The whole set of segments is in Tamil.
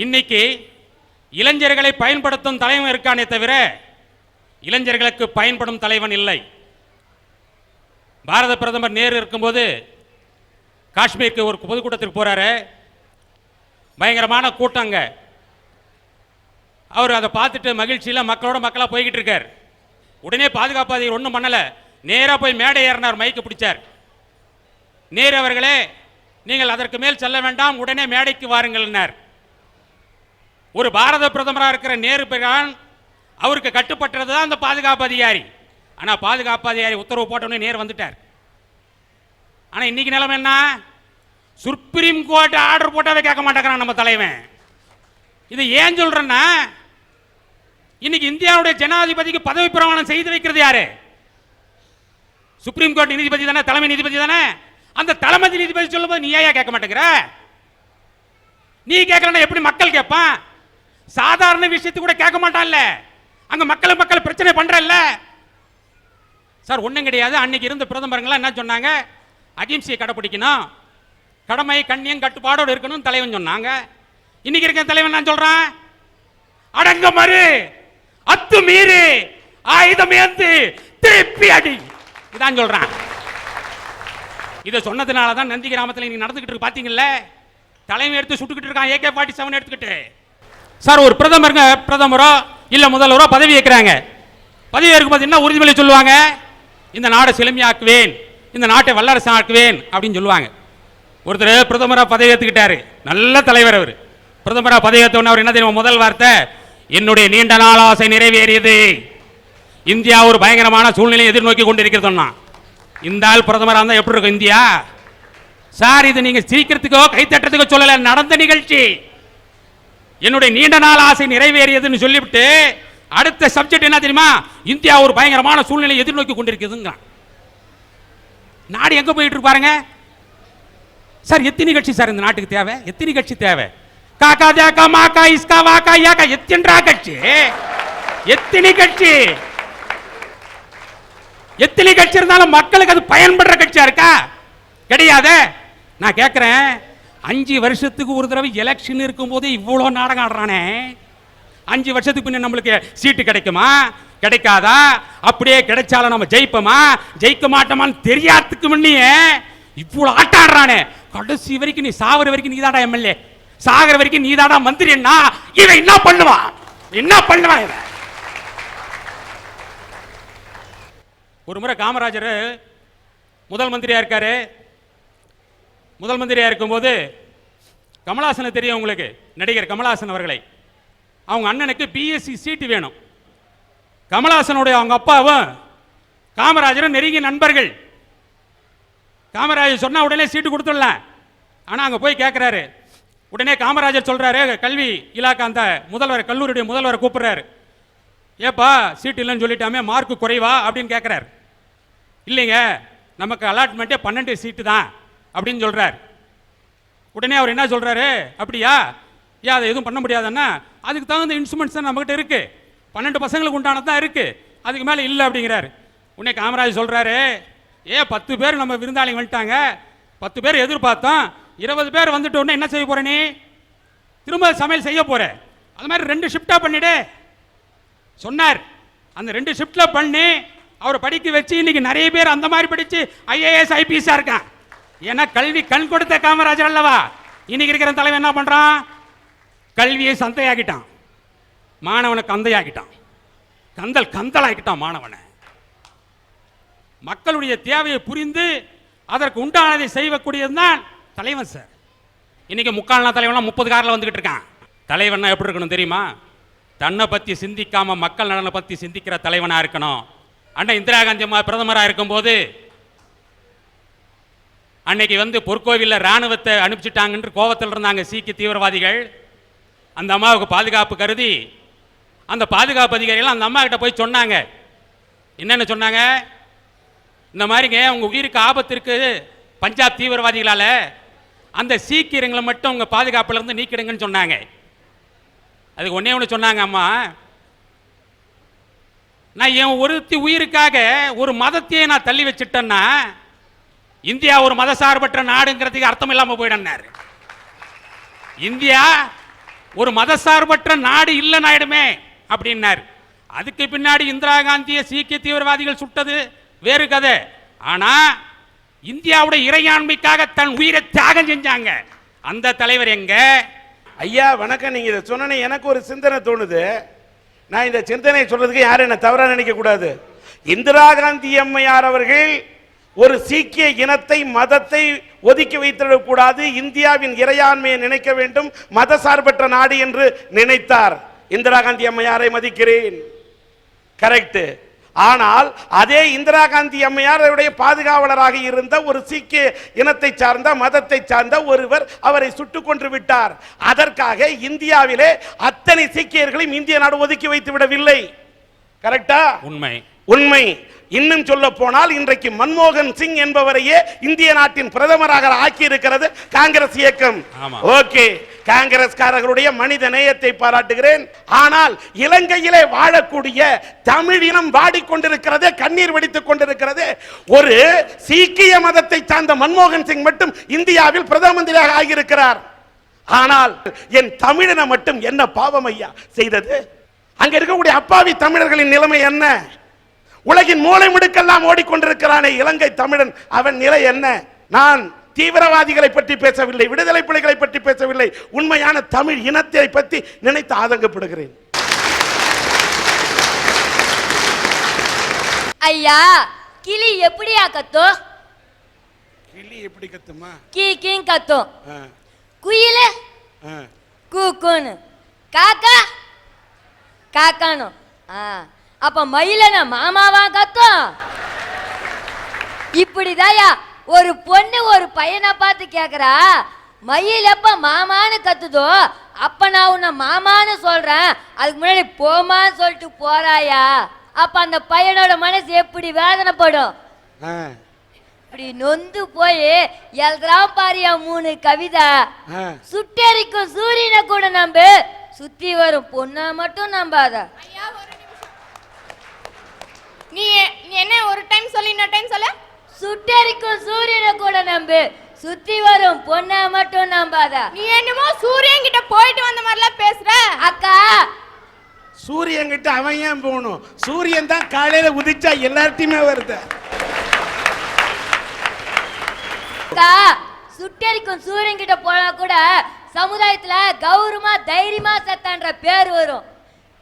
இன்னைக்கு இளைஞர்களை பயன்படுத்தும் தலைவன் இருக்கானே தவிர இளைஞர்களுக்கு பயன்படும் தலைவன் இல்லை. பாரத பிரதமர் நேரு இருக்கும்போது காஷ்மீருக்கு ஒரு பொதுக்கூட்டத்திற்கு போறாரு. பயங்கரமான கூட்டங்க. அவர் அதை பார்த்துட்டு மகிழ்ச்சியில் மக்களோட மக்களாக போய்கிட்டு இருக்கார். உடனே பாதுகாப்பு அதிகாரி ஒன்றும் பண்ணலை, நேராக போய் மேடை ஏறினார், மைக்கு பிடிச்சார். நேரு அவர்களே, நீங்கள் அதற்கு மேல் செல்ல வேண்டாம், உடனே மேடைக்கு வாருங்கள். ஒரு பாரத பிரதமராக இருக்கிற நேரு பிரான் அவருக்கு கட்டுப்பட்டது தான் அந்த பாதுகாப்பு அதிகாரி. ஆனால் பாதுகாப்பு அதிகாரி உத்தரவு போட்டோன்னே நேரு வந்துட்டார். ஆனால் இன்னைக்கு நிலைமை என்ன? சுப்ரீம் கோர்ட் ஆர்டர் போட்டாவே கேட்க மாட்டேங்கிறான் நம்ம தலைவன். இது ஏன் சொல்றேன்னா, இன்னைக்கு இந்தியாவுடைய ஜனாதிபதிக்கு பதவி பிரமாணம் செய்து வைக்கிறது யாரு? சுப்ரீம் கோர்ட் நீதிபதி தானே, தலைமை நீதிபதி தானே. அந்த தலைமை நீதிபதி சொல்லும்போது நீ ஏன் கேட்க மாட்டேங்கிற? நீ கேட்கலன்னா எப்படி மக்கள் கேட்பான்? சாதாரண விஷயத்துக்கு கூட கேட்க மாட்டான்ல. அங்க மக்கள் பிரச்சனை பண்றல்ல சார். ஒண்ணும் கிடையாது. அன்னைக்கு இருந்த பிரதமர்கள்லாம் என்ன சொன்னாங்க? அகிம்சையை கடைபிடிக்கணும், கடமை கண்ணியம் கட்டுப்பாடோடு இருக்கணும் தலைவன் சொன்னாங்க. இன்னைக்கு இருக்க தலைவன் நான் சொல்றான், அடங்க மறு, அத்து மீறி, ஆயுதம் ஏந்து திருப்பி அடி, இதான் சொல்றான். இதை சொன்னதுனால தான் நந்தி கிராமத்தில் நீங்க நடந்துகிட்டு இருக்கு. பாத்தீங்கல்ல, தலைமை எடுத்து சுட்டுக்கிட்டு இருக்கான், AK-47 எடுத்துக்கிட்டு. சார், ஒரு பிரதமரோ இல்ல முதல்வரோ பதவி ஏற்கிறாங்க. பதவி ஏற்கும்போது என்ன உறுதிமொழி சொல்லுவாங்க? இந்த நாடை செழுமையாக்குவேன், இந்த நாட்டை வல்லரசு ஆக்குவேன் அப்படின்னு சொல்லுவாங்க. ஒருத்தர் பிரதமரா பதவி ஏற்றுக்கிட்டாரு, நல்ல தலைவர். அவர் பிரதமரா பதவி ஏற்றவன அவர் என்ன தெரியும் முதல் வார்த்தை? என்னுடைய நீண்ட நாள் ஆசை நிறைவேறியது. இந்தியா ஒரு பயங்கரமான சூழ்நிலையை எதிர்நோக்கி கொண்டிருக்கிறதுனா இந்த ஆள் பிரதமராக இருந்தால் எப்படி இருக்கும் இந்தியா? சார், இது நீங்க சிரிக்கிறதுக்கோ கைத்தட்டுறதுக்கோ சொல்லல, நடந்த நிகழ்ச்சி. என்னுடைய நீண்ட நாள் ஆசை நிறைவேறியதுன்னு சொல்லிவிட்டு அடுத்த சப்ஜெக்ட் என்ன தெரியுமா? இந்தியா ஒரு பயங்கரமான சூழ்நிலையை எதிர்நோக்கி கொண்டிருக்குதுங்க. நாடு எங்க போயிட்டு இருப்பாருங்க சார்? எத்தனை கட்சி சார் இந்த நாட்டுக்கு தேவை? எத்தனை கட்சி தேவை? காக்கா ஜாக்கா மாக்கா இஸ்கா வாக்கா யாக்கா எத்தனை கட்சி? எத்தனை கட்சி? எத்தனை கட்சி இருந்தாலும் மக்களுக்கு அது பயன்படுற கட்சியா இருக்கா? கிடையாது. நான் கேட்கிறேன், 5 வருஷத்துக்கு ஒரு தடவை எலெக்ஷன் இருக்கும் போது இவ்வளவு நாடகம் ஆடுறானே, 5 வருஷத்துக்கு பின்ன நம்மளுக்கு சீட்டு கிடைக்குமா கிடைக்காதா? அப்படியே கிடைச்சாலும் நம்ம ஜெயிப்போமா ஜெயிக்க மாட்டோமான்னு தெரியாததுக்கு முன்னையே இவ்வளவு ஆட்டாடுறானே. கடைசி வரைக்கும் நீ சாவர வரைக்கும் நீதாடா MLA, சாகர வரைக்கும் நீதாடா மந்திரின்னா இவன் என்ன பண்ணுவான்? என்ன பண்ணுவான் இவன்? ஒரு முறை காமராஜர் முதல் மந்திரியா இருக்காரு. முதல் மந்திரியா இருக்கும்போது கமலஹாசனை தெரியும் உங்களுக்கு, நடிகர் கமலஹாசன் அவர்களை. அவங்க அண்ணனுக்கு BSc சீட்டு வேணும். கமலஹாசனுடைய அவங்க அப்பாவும் காமராஜரும் நெருங்கிய நண்பர்கள். காமராஜர் சொன்னா உடனே சீட்டு கொடுத்துடலாம். ஆனா அங்க போய் கேட்கிறாரு. உடனே காமராஜர் சொல்றாரு, கல்வி இலாக்கா அந்த முதல்வர், கல்லூரியுடைய முதல்வரை கூப்பிடுறாரு. ஏப்பா சீட்டு இல்லைன்னு சொல்லிட்டாமே, மார்க்கு குறைவா அப்படின்னு கேட்கிறார். இல்லைங்க, நமக்கு அலாட்மெண்ட்டே 12 சீட்டு தான் அப்படின்னு சொல்றார். உடனே அவர் என்ன சொல்றாரு? அப்படியா, ஏன் அதை எதுவும் பண்ண முடியாதுன்னா, அதுக்கு தகுந்த இன்ஸ்ட்ருமெண்ட்ஸ் தான் நம்மகிட்ட இருக்கு, 12 பசங்களுக்கு உண்டானது தான் இருக்கு, அதுக்கு மேலே இல்லை அப்படிங்கிறாரு. உடனே காமராஜ் சொல்றாரு, 10 பேர் நம்ம விருந்தாளிங்க வந்துட்டாங்க, 10 பேர் எதிர்பார்த்தோம், 20 பேர் வந்துட்டு உடனே என்ன செய்ய போற? நீ திரும்ப சமையல் செய்ய போற, அது மாதிரி 2 ஷிஃப்டா பண்ணிடு சொன்னார். அந்த 2 ஷிஃப்ட்ல பண்ணி அவரை படிக்க வச்சு இன்னைக்கு நிறைய பேர் அந்த மாதிரி படிச்சு IAS IPS இருக்கான். ஏன்னா கல்வி கண் கொடுத்த காமராஜர் அல்லவா. இன்னைக்கு இருக்கிற தலைவன் என்ன பண்றான்? கல்வியை சந்தையாக்கிட்டான், மாணவனை கந்தையாக்கிட்டான், கந்தலாக்கிட்டான் மாணவனை. மக்களுடைய தேவையை புரிந்து அதற்கு உண்டானதை செய்யக்கூடியதுதான் தலைவன் சார். இன்னைக்கு முக்கால்னா தலைவனா 30 காரில் வந்துகிட்டு இருக்கான். தலைவனா எப்படி இருக்கணும் தெரியுமா? தன்னை பத்தி சிந்திக்காம மக்கள் நலனை பத்தி சிந்திக்கிற தலைவனா இருக்கணும். அண்ணா இந்திரா காந்தி அம்மா பிரதமராக இருக்கும்போது அன்னைக்கு பொற்கோவிலில் ராணுவத்தை அனுப்பிச்சிட்டாங்கன்னு கோவத்தில் இருந்தாங்க சீக்கிய தீவிரவாதிகள். அந்த அம்மாவுக்கு பாதுகாப்பு கருதி அந்த பாதுகாப்பு அதிகாரிகள் அந்த அம்மா கிட்ட போய் சொன்னாங்க. என்னன்னு சொன்னாங்க? இந்த மாதிரிங்க உங்க உயிருக்கு ஆபத்து இருக்கு பஞ்சாப் தீவிரவாதிகளால, அந்த சீக்கியங்களை மட்டும் உங்க பாதுகாப்புல இருந்து நீக்கிடுங்கன்னு சொன்னாங்க. அதுக்கு ஒன்னே ஒன்று சொன்னாங்க, அம்மா, நான் என் ஒருத்தி உயிருக்காக ஒரு மதத்தையே நான் தள்ளி வச்சுட்டேன்னா இந்தியா ஒரு மதசார்பற்ற நாடுங்கிறதுக்கு அர்த்தம் இல்லாமல் போயிடனார். இந்தியா ஒரு மதசார்பற்ற நாடு இல்லைன்னு ஆயிடுமே அப்படின்னாரு. அதுக்கு பின்னாடி இந்திரா காந்தியை சீக்கிய தீவிரவாதிகள் சுட்டது வேறு கதை. ஆனா இந்தியாவுடைய இறையாண்மைக்காக தன் உயிரை தியாகம் செஞ்சாங்க அந்த தலைவர் எங்க? ஐயா வணக்கம். நீங்க இதை சொன்ன எனக்கு ஒரு சிந்தனை தோணுது. நான் இந்த சிந்தனை சொல்றதுக்கு யாரும் என்ன தவறா நினைக்க கூடாது. இந்திரா காந்தி அம்மையார் அவர்கள் ஒரு சீக்கிய இனத்தை மதத்தை ஒதுக்கி வைத்திடக்கூடாது, இந்தியாவின் இறையாண்மையை நினைக்க வேண்டும், மத சார்பற்ற நாடு என்று நினைத்தார். இந்திரா காந்தி அம்மையாரை மதிக்கிறேன், கரெக்ட். ஆனால் அதே இந்திரா காந்தி அம்மையாருடைய பாதுகாவலராக இருந்த ஒரு சீக்கிய இனத்தை சார்ந்த மதத்தை சார்ந்த ஒருவர் அவரை சுட்டுக் கொன்று விட்டார். அதற்காக இந்தியாவிலே அத்தனை சீக்கியர்களையும் இந்திய நாடு ஒதுக்கி வைத்து விடவில்லை. கரெக்டா? உண்மை உண்மை. இன்னும் சொல்ல போனால் இன்றைக்கு மன்மோகன் சிங் என்பவரையே இந்திய நாட்டின் பிரதமராக ஆக்கி இருக்கிறது காங்கிரஸ் இயக்கம். ஓகே, காங்கிரஸ்காரர்களுடைய மனித நேயத்தை பாராட்டுகிறேன். ஆனால் இலங்கையிலே வாழக்கூடிய தமிழினம் வாடிக்கொண்டிருக்கிறது, கண்ணீர் வடித்துக் கொண்டிருக்கிறது. ஒரு சீக்கிய மதத்தை சார்ந்த மன்மோகன் சிங் மட்டும் இந்தியாவில் பிரதம மந்திரியாக ஆகியிருக்கிறார். ஆனால் என் தமிழினம் மட்டும் என்ன பாவம் ஐயா செய்தது? அங்க இருக்கக்கூடிய அப்பாவி தமிழர்களின் நிலைமை என்ன? உலகின் மூலை முடுக்கெல்லாம் ஓடிக்கொண்டிருக்கிறானே இலங்கை தமிழன், அவன் நிலை என்ன? நான் தீவிரவாதிகளை பற்றி பேசவில்லை, விடுதலை புலிகளை பற்றி பேசவில்லை, உண்மையான தமிழ் இனத்தை பற்றி நினைத்து ஆதங்கப்படுகிறேன். ஐயா, கிளி எப்படியா கத்தும்? கிளி எப்படி கத்துமா? கீ கீங் கத்தும். குயில கூக்குன்னு, காக்கா காக்கானும். அப்ப மயிலன மாமாவா கத்தும்? இப்படிதாயா ஒரு பொண்ணு ஒரு பையனை பார்த்து கேக்குறா, மயில் எப்ப மாமான்னு கத்துதோ அப்ப நான் உன்னை மாமான்னு சொல்றேன், அதுக்கு முன்னாடி போமான்னு சொல்லிட்டு போறாயா. அப்ப அந்த பையனோட மனசு எப்படி வேதனைப்படும்? இப்படி நொந்து போய் எழுதுறான் பாரியா 3 கவிதை. சுட்டெரிக்கும் சூரியனை கூட நம்பு, சுத்தி வரும் பொண்ணா மட்டும் நம்பாத. நீ என்ன ஒரு டைம் சொல்லி இன்னொரு டைம் சொல்ல? சுட்டெரிக்கும் சூரியனை கூட நம்பு, சுத்தி வரும் பொண்ணா மட்டும் நம்பாத. நீ என்னமோ சூரியன் கிட்ட போயிட்டு வந்த மாதிரிலாம் பேசுற. அக்கா, சூரியன் கிட்ட அவன் ஏன் போகணும்? சூரியன் தான் காலையில உதிச்சா எல்லார்ட்டையுமே வருது. அக்கா, சுட்டெரிக்கும் சூரியன் கிட்ட போனா கூட சமுதாயத்துல கௌரவமா தைரியமா செத்தான்ற பேர் வரும்.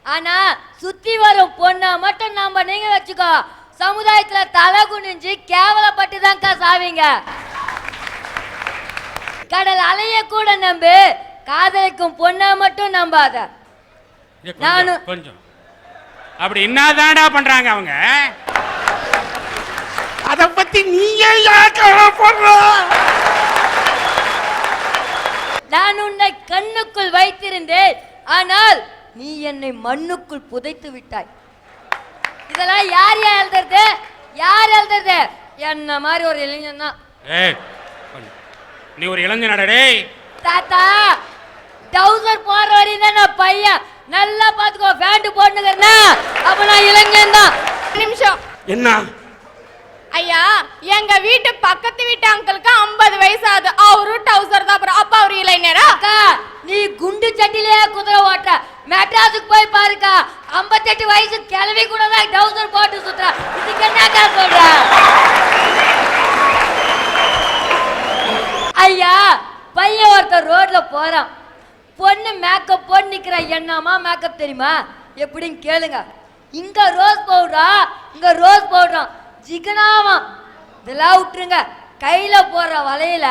ஆனா சுத்தி வரும் பொண்ணா மட்டும் நாம நீங்க வச்சுக்கோ, சமுதாயத்துல தலை குனிஞ்சு கேவலப்பட்டு தான்க்கா சாவீங்க. கடல் அலைய கூட நம்பு, காதலிக்கும் பொண்ணா மட்டும் நம்பாத. நானும் கொஞ்சம் அப்படி என்னதான்டா பண்றாங்க அவங்க? அத பத்தி நீயே நான் உன்னை கண்ணுக்குள் வைத்திருந்தேன், ஆனால் நீ என்னை மண்ணுக்குள் புதைத்து விட்டாய். இதெல்லாம் யார் எழுதுறது? யார் எழுதுறது? என்ன மாதிரி ஒரு இளைஞன் தான். நீ ஒரு இளைஞனடே. தாத்தா, டவுசர் போற வரையும் தான் நான் பையன், நல்லா பாத்துக்கோ. பேண்ட் போட்டுக்கிறேன்னா அப்ப நான் இளைஞன் தான். நிமிஷம். என்ன ஐயா, எங்க வீட்டு பக்கத்து வீட்டு அங்கிளுக்கு 50 வயசு ஆகுது, அவரு டவுசர் தான். அப்புறம் அப்பா அவரு இளைஞரா? அக்கா, நீ குண்டு சட்டிலேயே குதிரை ஓட்டுற, மெட்ராஸுக்கு போய் பாருக்கா, 58 வயசு கிளவி கூட தான் டவுசர் போட்டு சுத்துற. இதுக்கு என்னக்கா சொல்ற? ஐயா, பையன் ஒருத்தர் ரோட்ல போறான், பொண்ணு மேக்கப் போட்டு நிக்கிற. என்னமா மேக்கப் தெரியுமா? எப்படின்னு கேளுங்க. இங்க ரோஸ் பவுடரா, இங்க ரோஸ் பவுடரா, ஜிகனாமா. இதெல்லாம் விட்டுருங்க. கையில போடுற வலையில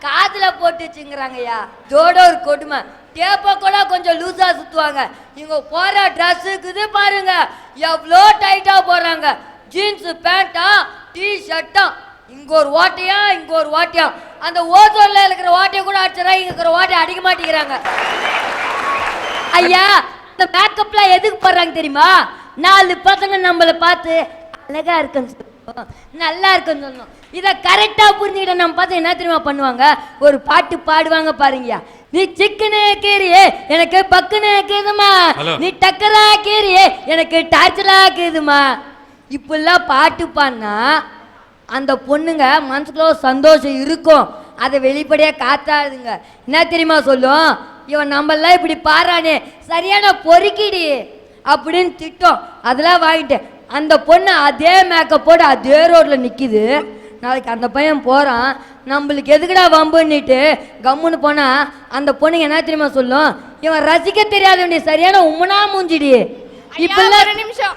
காதுல போட்டு வச்சுங்கிறாங்கய்யா. இதோட ஒரு கொடுமை, டேப்ப கூட கொஞ்சம் லூசா சுத்துவாங்க. இவங்க போற ட்ரெஸ்ஸுக்குது பாருங்க, எவ்வளோ டைட்டா போடுறாங்க. ஜீன்ஸ் பேண்டா, டி ஷர்ட்டா, இங்க ஒரு ஓட்டையா இங்க ஒரு ஓட்டையா. அந்த ஓசோன்ல இருக்கிற ஓட்டையை கூட அடிச்சுறா, இங்க இருக்கிற ஓட்டையை அடிக்க மாட்டேங்கிறாங்க. ஐயா, இந்த மேக்கப்லாம் எதுக்கு போடுறாங்க தெரியுமா? 4 பசங்க நம்மளை பார்த்து அழகா இருக்குன்னு சொல்லணும், நல்லா இருக்குன்னு சொல்லணும். இதை கரெக்டா புரிஞ்சுக்கிட்ட நம்ம பார்த்து என்ன தெரியுமா பண்ணுவாங்க? ஒரு பாட்டு பாடுவாங்க பாருங்கயா. நீ சிக்கனே கீரியே எனக்கு பக்குனே கேதுமா, நீ டக்கரா கீரியே எனக்கு டார்ச்சரா கேதுமா. இப்பெல்லாம் பாட்டு பாடினா அந்த பொண்ணுங்க மனசுக்குள்ள சந்தோஷம் இருக்கும், அதை வெளிப்படையா காத்தாதுங்க. என்ன தெரியுமா சொல்லும்? இவன் நம்மளாம் இப்படி பாரானே சரியான பொறுக்கிடி அப்படின்னு திட்டம். அதெல்லாம் வாங்கிட்டேன். அந்த பொண்ணு அதே மேக்கப்போடு அதே ரோட்ல நிக்குது. நாளைக்கு அந்த பையன் போறான், நம்மளுக்கு எதுக்குடா வம்புன்னுட்டு கம்முன்னு போனா அந்த பொண்ணுங்க என்ன தெரியுமா சொல்லும், இவன் ரசிக்க தெரியாத சரியான உம்மனா மூஞ்சிடி. இப்ப ஒரு நிமிஷம்,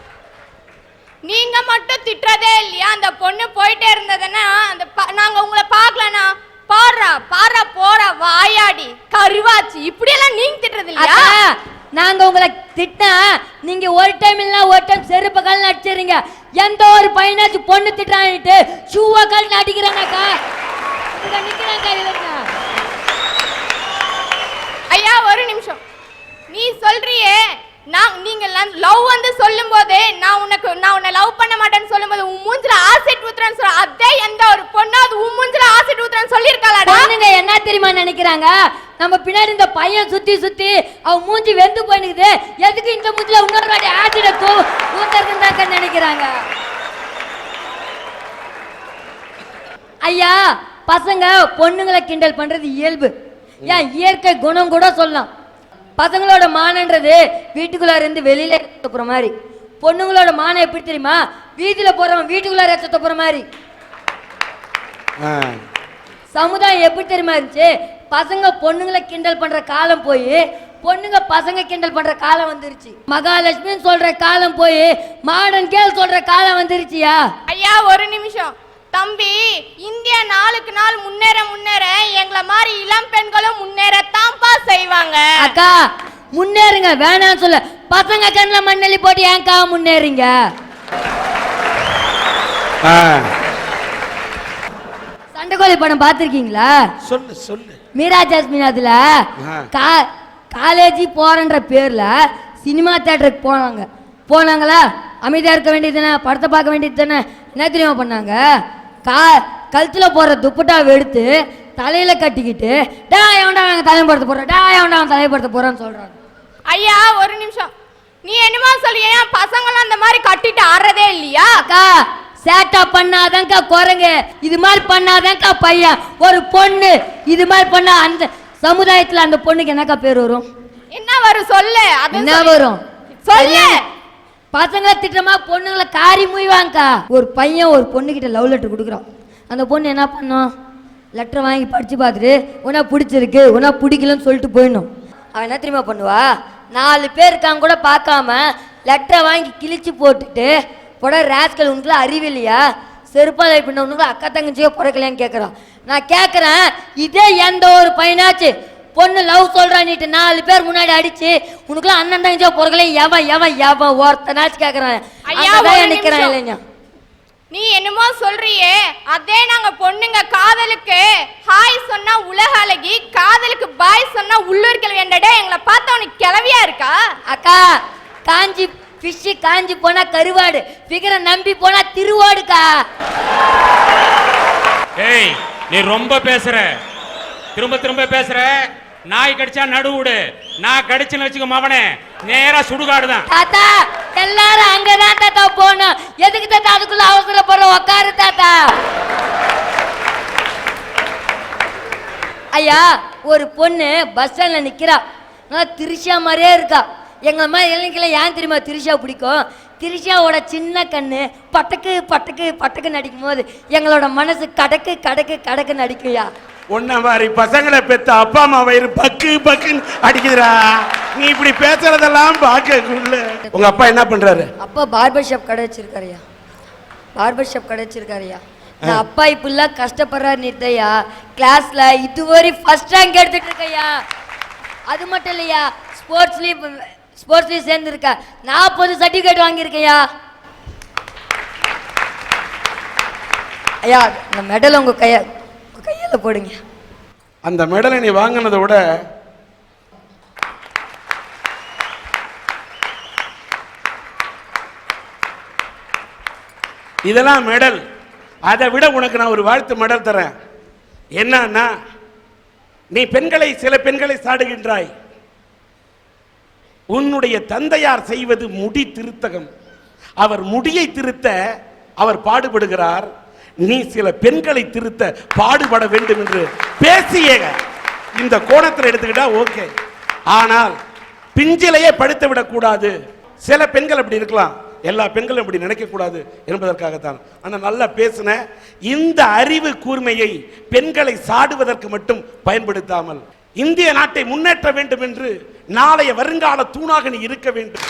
நீங்க மட்டும் திட்டுறதே இல்லையா? அந்த பொண்ணு போயிட்டே இருந்ததுன்னா அந்த நாங்க உங்களை பார்க்கலனா பாடுறா பாடுறா போற வாயாடி கருவாச்சு இப்படி எல்லாம் நீங்க திட்டுறது இல்லையா? நாங்க உங்களை திட்டா நீங்க ஒரு டைம் இல்ல ஒரு டைம் செருப்பு கால் நடிச்சிருங்க. எந்த ஒரு பையனாச்சும் பொண்ணு திட்டான்ட்டு ஷூவா கால் நடிக்கிறாங்கக்கா. இங்க நிக்கிறாங்க இல்லைங்க. ஐயா ஒரு நிமிஷம், நீ சொல்றியே நீங்க லவ் வந்து சொல்லும் போதே நான் உன்னை லவ் பண்ண மாட்டேன்னு சொல்லும்போது உன் மூஞ்சில ஆசிட் ஊத்துறேன்னு சொல்ற, அதே எந்த ஒரு பொண்ணாவது உன் மூஞ்சில ஆசிட் ஊத்துறேன்னு சொல்லிருக்காளடா? பொண்ணுங்க என்ன தெரியுமா நினைக்கிறாங்க, நம்ம பின்னாடி இந்த பையன் சுத்தி சுத்தி அவ மூஞ்சி வெந்து போயிடுது, எதுக்கு இந்த மூஞ்சில இன்னொரு வாட்டி ஆசிட ஊத்துறதுன்னு நினைக்கிறாங்க. ஐயா பசங்க பொண்ணுங்களை கிண்டல் பண்றது இயல்பு, ஏன் இயற்கை குணம் கூட சொல்லலாம். பசங்களோட மானன்றது வீட்டுக்குள்ள இருந்து வெளியில போற மாதிரி, பொண்ணுங்களோட மானம் எப்படி தெரியுமா, வீதியில போறவன் வீட்டுக்குள்ள ரத்தத்தை போற மாதிரி. சமுதாயம் எப்படி தெரியுமா இருந்துச்சு, பசங்க பொண்ணுங்களை கிண்டல் பண்ற காலம் போய் பொண்ணுங்க பசங்க கிண்டல் பண்ற காலம் வந்துருச்சு. மகாலட்சுமி சொல்ற காலம் போய் மாடர்ன் கேர்ள் சொல்ற காலம் வந்துருச்சியா? ஐயா ஒரு நிமிஷம் தம்பி, இந்தியா நாளுக்கு நாள் முன்னேற முன்னேற எங்களை மாதிரி இளம் பெண்களும் முன்னேறத்தான்ப்பா செய்வாங்க. அக்கா முன்னேறுங்க வேணாம் சொல்ல, பசங்க கண்ணில் மண்ணெல்லி போட்டு ஏன்க்கா முன்னேறீங்க? சண்டைக்கோழி படம் பார்த்திருக்கீங்களா? சொல்லு சொல்லு. மீரா ஜாஸ்மின் அதுல காலேஜ் போறன்ற பேர்ல சினிமா தியேட்டருக்கு போனாங்களா, அமைதியா இருக்க வேண்டியது தானே, படத்தை பார்க்க வேண்டியது தானே. என்ன தெரியுமா பண்ணாங்க, கழுத்துல போற துப்பட்டாவை எடுத்து தலையில கட்டிக்கிட்டு டா எவன்டா நாங்க தலைப்படுத்த போறோம், டா எவன்டா அவன் தலைப்படுத்த போறோம்னு சொல்றாங்க. ஐயா ஒரு நிமிஷம், நீ என்னமா சொல்லிய பசங்களும் அந்த மாதிரி கட்டிட்டு ஆடுறதே இல்லையா? அக்கா சேட்டா பண்ணாதான்க்கா குரங்கு, இது மாதிரி பண்ணாதான்க்கா பையன். ஒரு பொண்ணு இது மாதிரி பண்ணா அந்த சமுதாயத்துல அந்த பொண்ணுக்கு என்னக்கா பேர் வரும்? என்ன வரும் சொல்லு? என்ன வரும் சொல்லு. பசங்க திட்டமா பொண்ணுங்களை காரி முய்வாங்கக்கா. ஒரு பையன் ஒரு பொண்ணுகிட்ட லவ் லெட்டர் கொடுக்குறான். அந்த பொண்ணு என்ன பண்ணும், லெட்டர் வாங்கி படிச்சு பார்த்துட்டு உனா பிடிச்சிருக்கு உனா பிடிக்கலன்னு சொல்லிட்டு போயிடணும். அவன் என்ன தெரியுமா பண்ணுவா, 4 பேர் இருக்காங்க கூட பார்க்காம லெட்டரை வாங்கி கிழிச்சு போட்டுட்டு போட ராஸ்கல் உங்களை அறிவில்லையா, செருப்பாலை பண்ண உனக்கு அக்கா தங்கச்சியோ பிறக்கலையான்னு கேட்குறான். நான் கேட்குறேன், இதே எந்த ஒரு பையனாச்சு பொண்ணு லவ் சொல்றான்ட்டு 4 பேர் முன்னாடி அடிச்சு உனக்குலாம் அண்ணன் தங்கச்சியோ பிறக்கல எவன் எவன் எவன் ஒருத்தனாச்சு கேட்குறான். நிற்கிறான் இல்லைங்க. நீ என்னமோ சொல்றியே, அதே நாங்க பொண்ணுங்க காதலுக்கு ஹாய் சொன்னா உலக அழகி, காதலுக்கு பாய் சொன்னா உள்ளூர் கிளவி என்றடே எங்களை பார்த்தா உனக்கு கிளவியா இருக்கா? அக்கா காஞ்சி ஃபிஷ் காஞ்சி போனா கருவாடு, ஃபிகரை நம்பி போனா திருவாடுக்கா. ஏய் நீ ரொம்ப பேசுற, திரும்ப திரும்ப பேசுற. நாய் கடிச்சா நடுவுடு, நான் கடிச்சுன்னு வச்சுக்க மவனே நேரா சுடுகாடுதான். தாத்தா எல்லாரும் அங்கதான் தாத்தா போனோம், எதுக்கு தாத்தா அதுக்குள்ள அவசரப்படுற, உக்காரு தாத்தா. ஐயா ஒரு பொண்ணு பஸ் ஸ்டாண்ட்ல நிக்கிறா, நல்லா திரிஷா மாதிரியே இருக்கா. எங்க மாதிரி இளைஞர்களை ஏன் தெரியுமா திரிஷா பிடிக்கும், திரிஷாவோட சின்ன கண்ணு பட்டக்கு பட்டக்கு பட்டக்கு நடிக்கும் போது எங்களோட மனசு கடக்கு கடக்கு கடக்கு நடிக்குயா. உன்ன மாதிரி பசங்களை பெத்த அப்பா அம்மா வயிறு பக்கு பக்குன்னு அடிக்குதுடா. நீ இப்படி பேசுறதெல்லாம் பார்க்கக்குள்ள. உங்க அப்பா என்ன பண்றாரு? அப்பா பார்பர் ஷாப் கடை வச்சிருக்காருயா, பார்பர் ஷாப் கடை வச்சிருக்காருயா. நான் அப்பா இப்பெல்லாம் கஷ்டப்படுறாரு நிறுத்தையா, கிளாஸ்ல இதுவரை ஃபர்ஸ்ட் ரேங்க் எடுத்துட்டு இருக்கையா. அது மட்டும் இல்லையா, ஸ்போர்ட்ஸ்லயும் சேர்ந்துருக்க, 40 சர்டிஃபிகேட் வாங்கியிருக்கையா. ஐயா இந்த மெடல் உங்க கையில போடுங்க. அந்த மெடலை நீ வாங்கினதை விட இதெல்லாம் மெடல், அதை விட உனக்கு நான் ஒரு வாழ்த்து மெடல் தரேன். என்னன்னா, நீ சில பெண்களை சாடுகின்றாய். உன்னுடைய தந்தையார் செய்வது முடி திருத்தகம், அவர் முடியை திருத்த அவர் பாடுபடுகிறார். நீ சில பெண்களை திருத்த பாடுபட வேண்டும் என்று பேசிய இந்த கோணத்தில் எடுத்துக்கிட்டா ஓகே. ஆனால் பிஞ்சிலேயே படுத்து விடக்கூடாது. சில பெண்கள் அப்படி இருக்கலாம், எல்லா பெண்களும் இப்படி நினைக்க கூடாது என்பதற்காகத்தான். ஆனால் நல்லா பேசின இந்த அறிவு கூர்மையை பெண்களை சாடுவதற்கு மட்டும் பயன்படுத்தாமல் இந்திய நாட்டை முன்னேற்ற வேண்டும் என்று நாளைய வருங்கால தூணாக நீ இருக்க வேண்டும்.